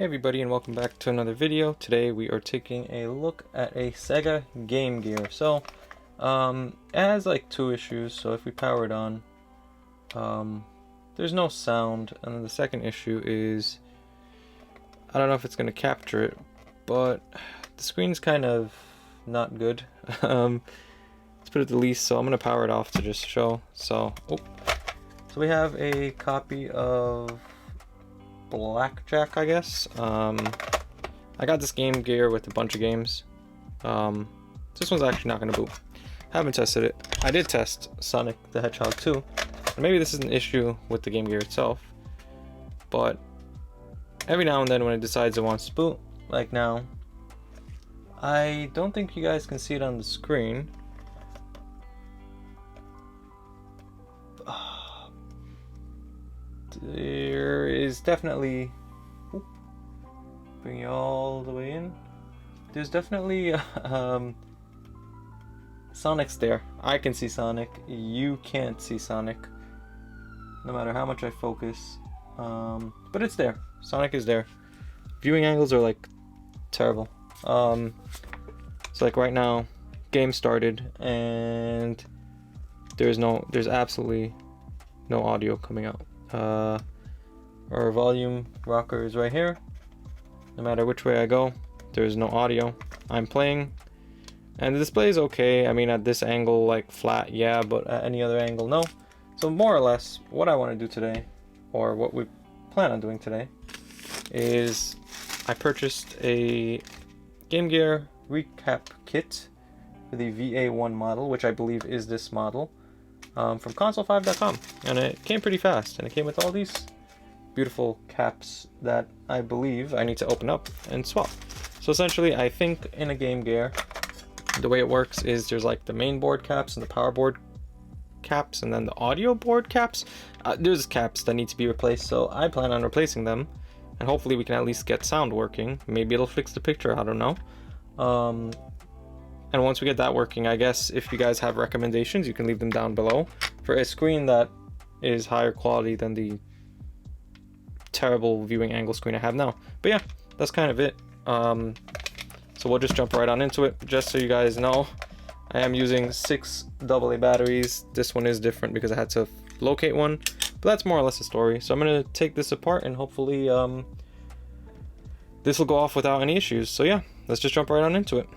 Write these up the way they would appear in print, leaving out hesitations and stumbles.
Hey everybody, and welcome back to another video. Today we are taking a look at a Sega Game Gear. So, it has like two issues. So if we power it on, there's no sound. And then the second issue is, I don't know if it's going to capture it, but the screen's kind of not good. Let's put it the least, so I'm going to power it off to just show. So we have a copy of Blackjack, I guess. I got this Game Gear with a bunch of games. This one's actually not going to boot. Haven't tested it. I did test Sonic the Hedgehog 2. Maybe this is an issue with the Game Gear itself, but every now and then when it decides it wants to boot, like now, I don't think you guys can see it on the screen. There is definitely, bring you all the way in. There's definitely Sonic's there. I can see Sonic. You can't see Sonic, no matter how much I focus. But it's there. Sonic is there. Viewing angles are like terrible. So like right now, game started and there's absolutely no audio coming out. Our volume rocker is right here. No matter which way I go, there's no audio. I'm playing, and the display is okay. I mean, at this angle, like flat, yeah, but at any other angle, no. So more or less, what I want to do today, or what we plan on doing today, is I purchased a Game Gear recap kit for the VA1 model, which I believe is this model. From console5.com, and it came pretty fast, and it came with all these beautiful caps that I believe I need to open up and swap. So essentially, I think in a Game Gear, the way it works is there's like the main board caps and the power board caps, and then the audio board caps. There's caps that need to be replaced, so I plan on replacing them, and hopefully we can at least get sound working. Maybe it'll fix the picture, I don't know. And once we get that working, I guess if you guys have recommendations, you can leave them down below for a screen that is higher quality than the terrible viewing angle screen I have now. But yeah, that's kind of it. So we'll just jump right on into it. Just so you guys know, I am using 6 AA batteries. This one is different because I had to locate one, but that's more or less the story. So I'm going to take this apart and hopefully this will go off without any issues. So yeah, let's just jump right on into it.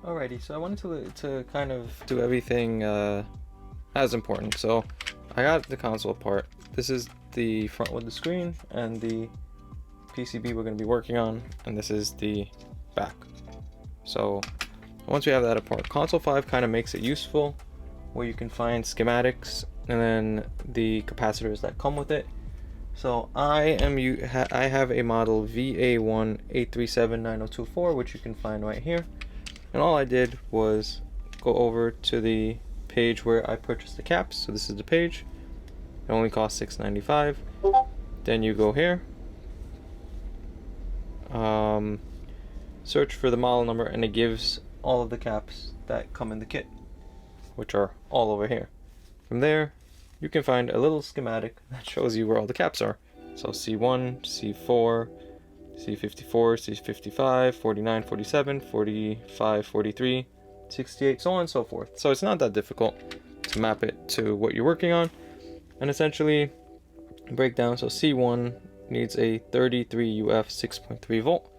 Alrighty, so I wanted to kind of do everything as important. So I got the console apart. This is the front with the screen and the PCB we're going to be working on, and this is the back. So once we have that apart, Console 5 kind of makes it useful where you can find schematics and then the capacitors that come with it. So I have a model VA183790224, which you can find right here. And all I did was go over to the page where I purchased the caps. So this is the page. It only costs $6.95. Then you go here, search for the model number, and it gives all of the caps that come in the kit, which are all over here. From there, you can find a little schematic that shows you where all the caps are. So C1, C4, C54, C55, 49, 47, 45, 43, 68, so on and so forth. So it's not that difficult to map it to what you're working on. And essentially, break down. So C1 needs a 33 UF 6.3 volt.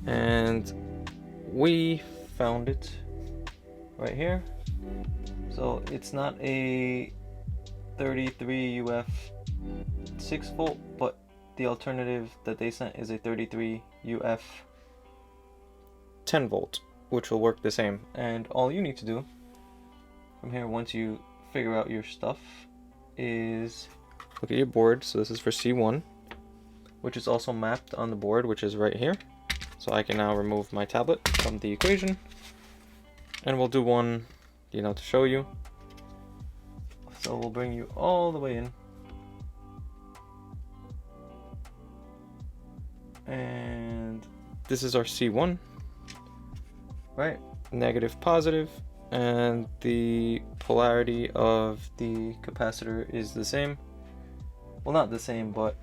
And we found it right here. So it's not a 33 UF 6 volt, but the alternative that they sent is a 33 UF 10 volt, which will work the same. And all you need to do from here, once you figure out your stuff, is look at your board. So this is for C1, which is also mapped on the board, which is right here. So I can now remove my tablet from the equation, and we'll do one, to show you. So we'll bring you all the way in. And this is our C1, right? Negative, positive, and the polarity of the capacitor is the same. Well, not the same, but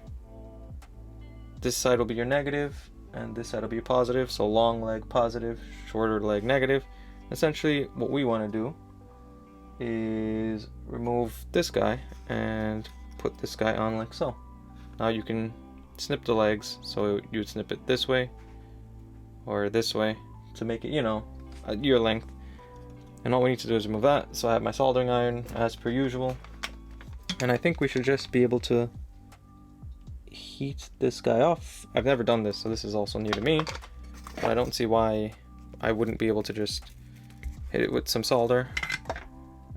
this side will be your negative, and this side will be positive. So long leg positive, shorter leg negative. Essentially, what we want to do is remove this guy and put this guy on like so. Now you can snip the legs, so you would snip it this way or this way to make it, your length. And all we need to do is remove that. So I have my soldering iron as per usual, and I think we should just be able to heat this guy off. I've never done this, so this is also new to me, but I don't see why I wouldn't be able to just hit it with some solder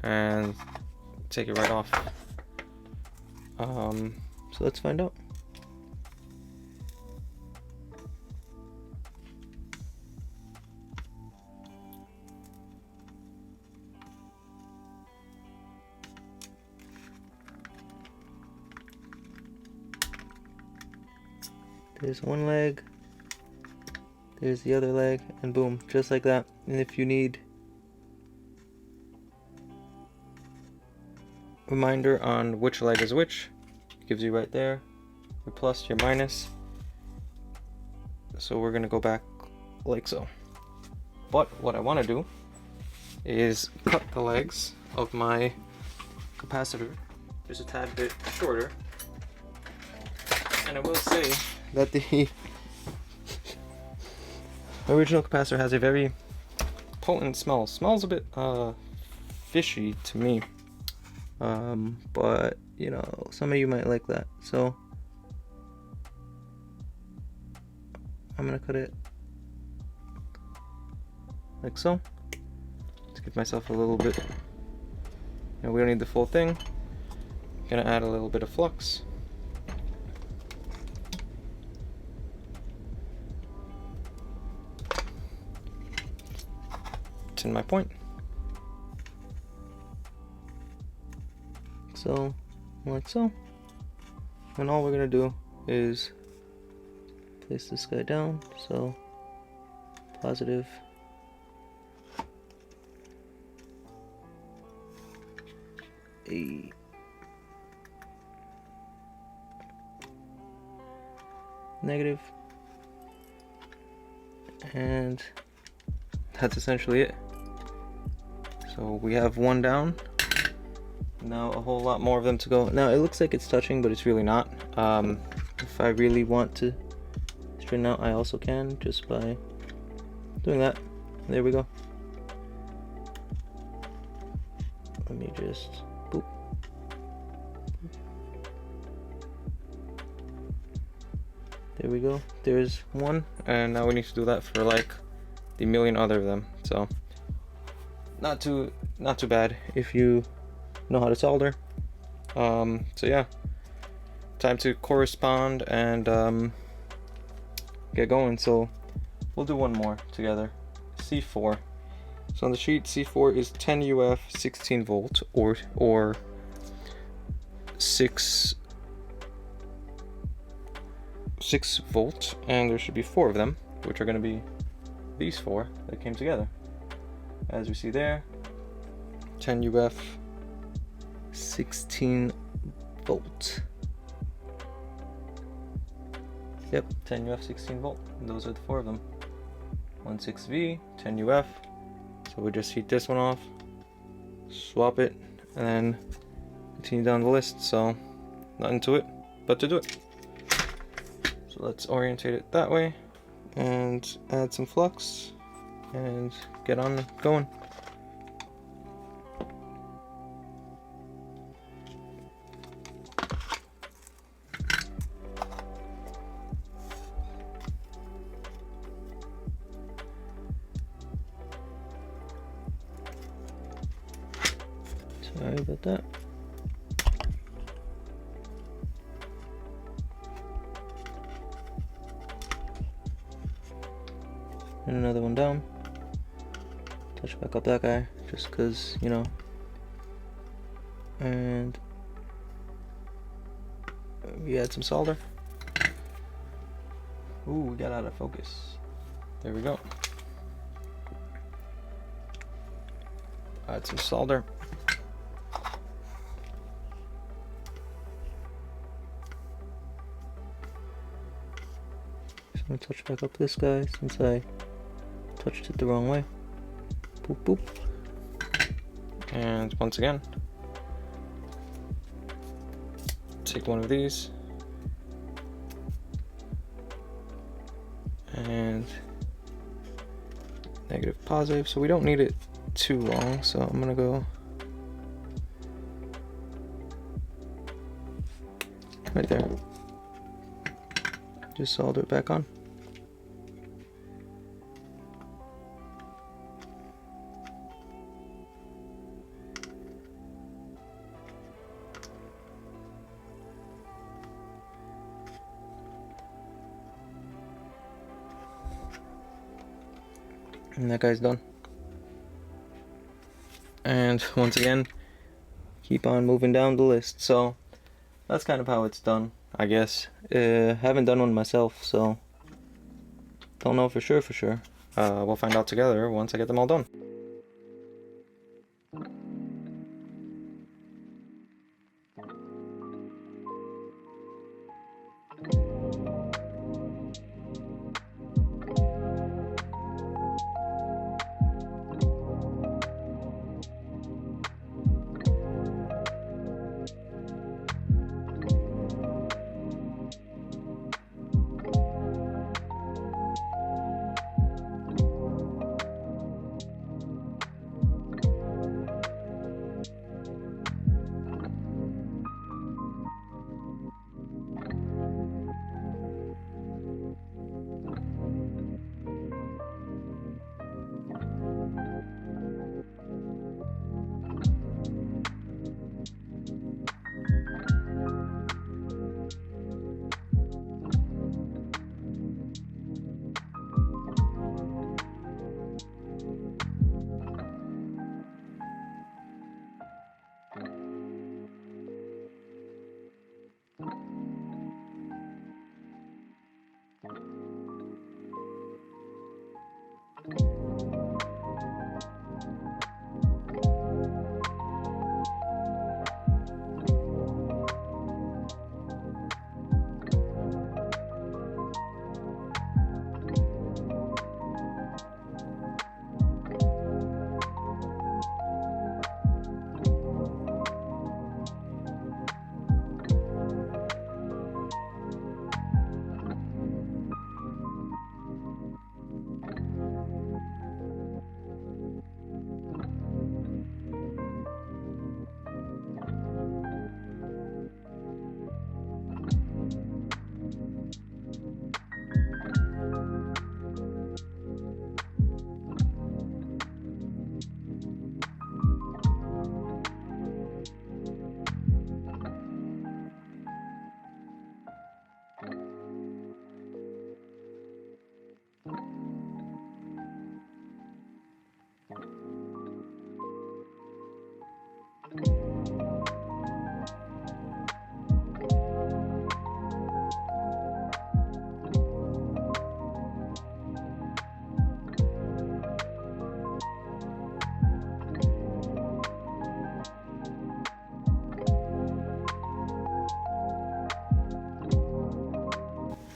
and take it right off. So let's find out. There's one leg, there's the other leg, and boom, just like that. And if you need reminder on which leg is which, it gives you right there, your plus, your minus. So we're gonna go back like so. But what I wanna do is cut the legs of my capacitor just a tad bit shorter. And I will say that the original capacitor has a very potent smell. Smells a bit fishy to me, but some of you might like that. So I'm gonna cut it like so to give myself a little bit. We don't need the full thing. Gonna add a little bit of flux. In my point. So, like so. And all we're gonna do is place this guy down. So, positive. A negative. And that's essentially it. So we have one down. Now a whole lot more of them to go. Now it looks like it's touching, but it's really not. If I really want to straighten out, I also can just by doing that. There we go. Let me just boop. There we go. There's one, and now we need to do that for like the million other of them. So not too bad if you know how to solder. So yeah, time to correspond and get going. So we'll do one more together. C4. So on the sheet, C4 is 10 UF 16 volt or 6 volt, and there should be 4 of them, which are going to be these 4 that came together. As we see there, 10 UF 16 volt. Yep, 10 UF 16 volt. And those are the 4 of them. 16V, 10 UF. So we just heat this one off, swap it, and then continue down the list. So nothing to it but to do it. So let's orientate it that way and add some flux and get on going. Sorry about that. And another one down. Touch back up that guy, just cause, you know. And we add some solder. Ooh, we got out of focus. There we go. Add some solder. Just gonna touch back up this guy since I touched it the wrong way. Boop boop. And once again, take one of these and negative positive, so we don't need it too long, so I'm gonna go right there. Just solder it back on. And that guy's done. And once again, keep on moving down the list. So that's kind of how it's done, I guess. Haven't done one myself, so don't know for sure. We'll find out together once I get them all done.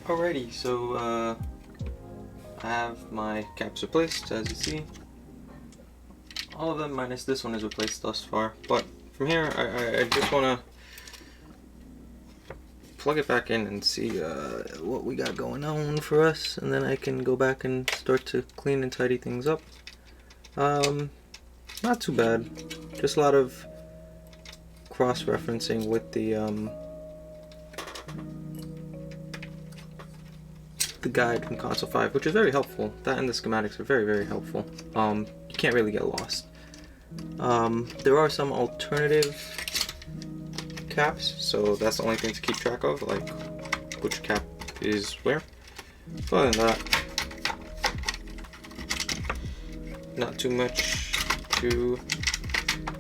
Alrighty, so I have my caps replaced, as you see. All of them minus this one is replaced thus far, but from here I just want to plug it back in and see what we got going on for us, and then I can go back and start to clean and tidy things up. Not too bad, just a lot of cross-referencing with the guide from Console 5, which is very helpful. That and the schematics are very, very helpful. You can't really get lost. There are some alternative caps, so that's the only thing to keep track of, like which cap is where. But other than that, not too much to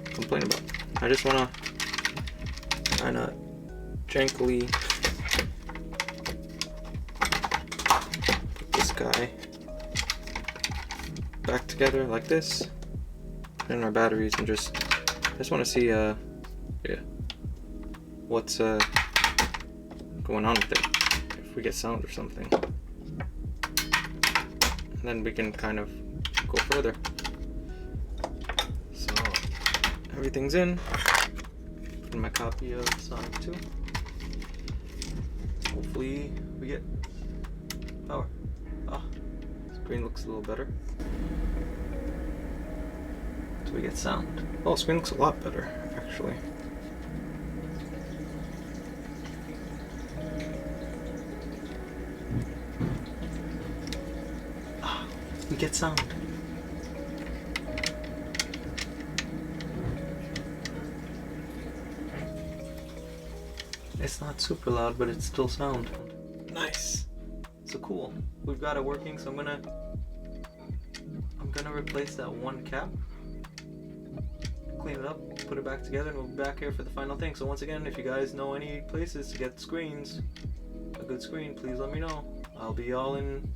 complain about. I just want to kind of gently put this guy back together like this, put in our batteries, and just want to see yeah, what's going on with it, if we get sound or something, and then we can kind of go further. So everything's in. Put in my copy of Sonic 2. Hopefully we get power. Screen looks a little better. So we get sound. Oh, screen looks a lot better, actually. We get sound. It's not super loud, but it's still sound. Nice. So cool. We've got it working, so I'm gonna replace that one cap, clean it up, put it back together, and we'll be back here for the final thing. So once again, if you guys know any places to get screens, a good screen, please let me know. I'll be all in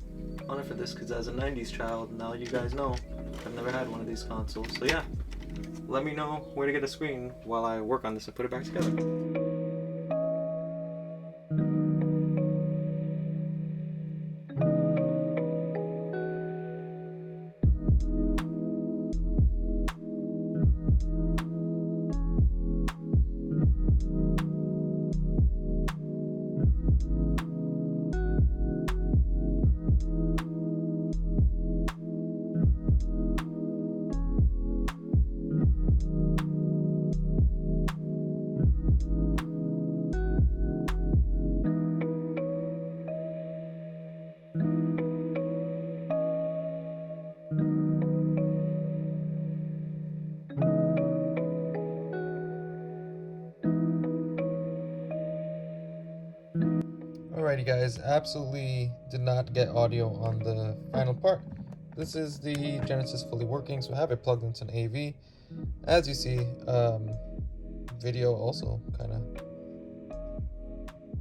on it for this, because as a 90s child, now you guys know I've never had one of these consoles. So yeah, let me know where to get a screen while I work on this and put it back together. Alrighty guys, absolutely did not get audio on the final part. This is the Genesis fully working, so I have it plugged into an AV. As you see, video also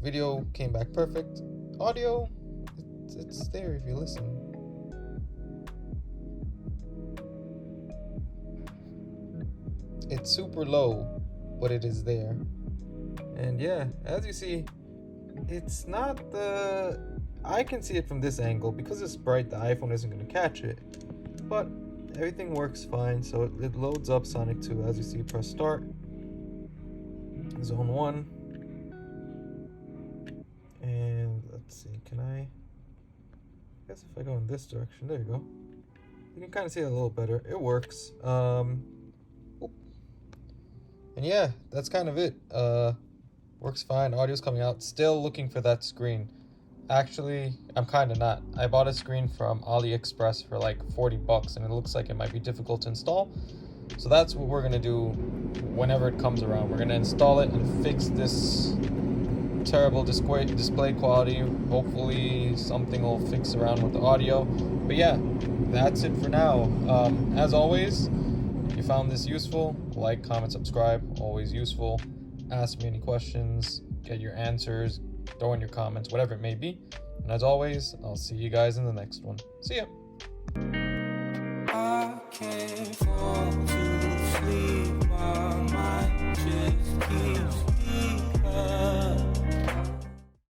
video came back perfect. Audio, it's there if you listen. It's super low, but it is there. And yeah, as you see, it's not I can see it from this angle. Because it's bright, the iPhone isn't going to catch it. But everything works fine. So it loads up Sonic 2. As you see, press start. Zone 1. And let's see, I guess if I go in this direction, there you go. You can kind of see it a little better. It works. And yeah, that's kind of it. Works fine. Audio's coming out. Still looking for that screen. Actually, I'm kind of not. I bought a screen from AliExpress for like $40 and it looks like it might be difficult to install. So that's what we're going to do whenever it comes around. We're going to install it and fix this terrible display quality. Hopefully something will fix around with the audio. But yeah, that's it for now. As always, if you found this useful, like, comment, subscribe. Always useful. Ask me any questions, get your answers, throw in your comments, whatever it may be. And as always, I'll see you guys in the next one. See ya! I can't fall to sleep, my mind just keeps